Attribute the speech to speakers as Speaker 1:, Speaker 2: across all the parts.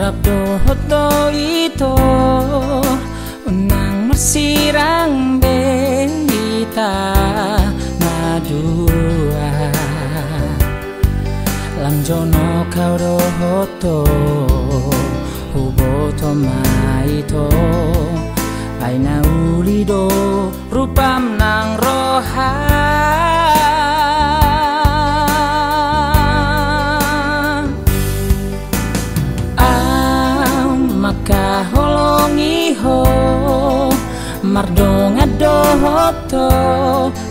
Speaker 1: marap dohoto ito unang marsirang benta madua langjono kau dohoto huboto maito ay naulido rupam ng roha makaholongiho mardonga dohoto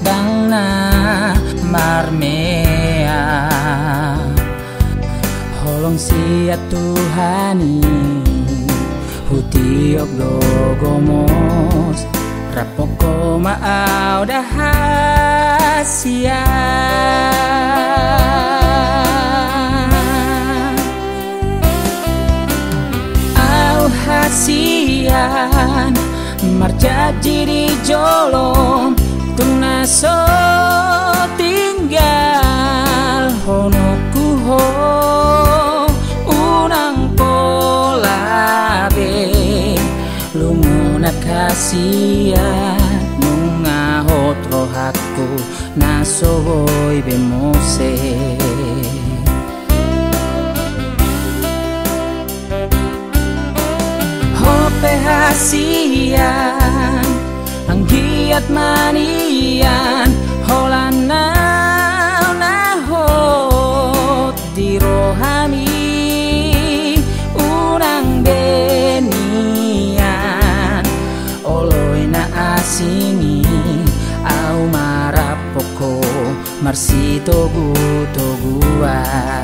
Speaker 1: dangna marmea holong siya Tuhani hutiok dogomos rapoko maaw dahasya hasian marjaji di jolong tunaso tinggal honokuho unang polabe lumunat kasian nungahot rohaku nasoy bemose hasian ang giat manian holanaw nahot di rohami unang benian oloy na asini au marapoko marsito gutoguan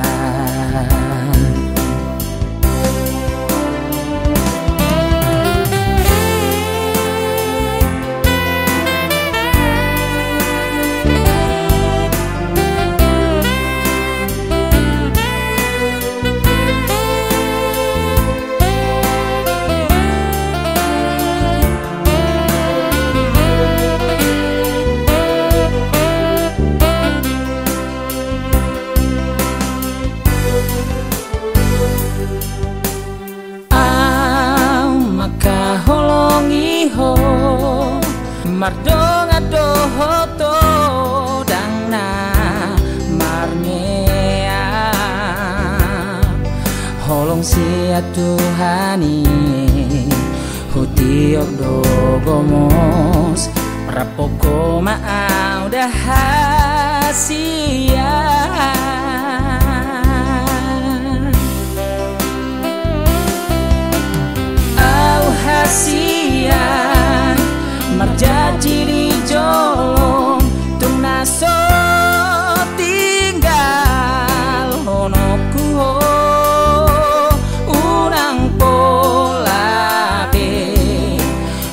Speaker 1: mardonga dohoto dangna marmea holong siya Tuhani hutiok dogomos rapoko maaw dahasya au hasian marjaji di jolong tunaso tinggal honokuho unang polabe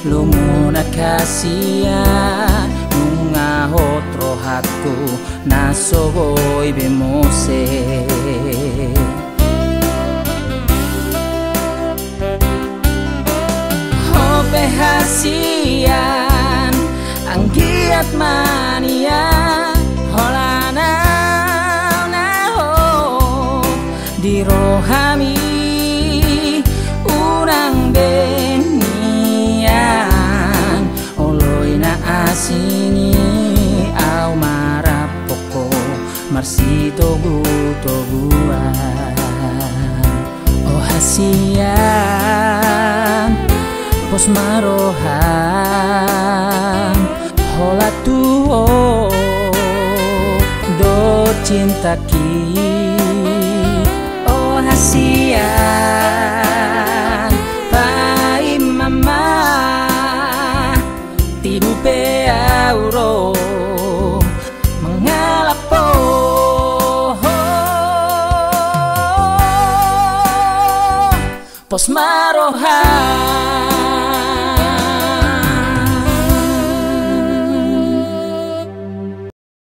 Speaker 1: lumunat kasian nungahot rohaku nasogoy bemose hasian ang giat mania holanaw nahot di rohami unang benian oloy na asini au marapoko marsito gutoguan oh hasian pos marohan hola tuo do cinta ki oh hasian pai mama tidu pe auro mengalapo pos marohan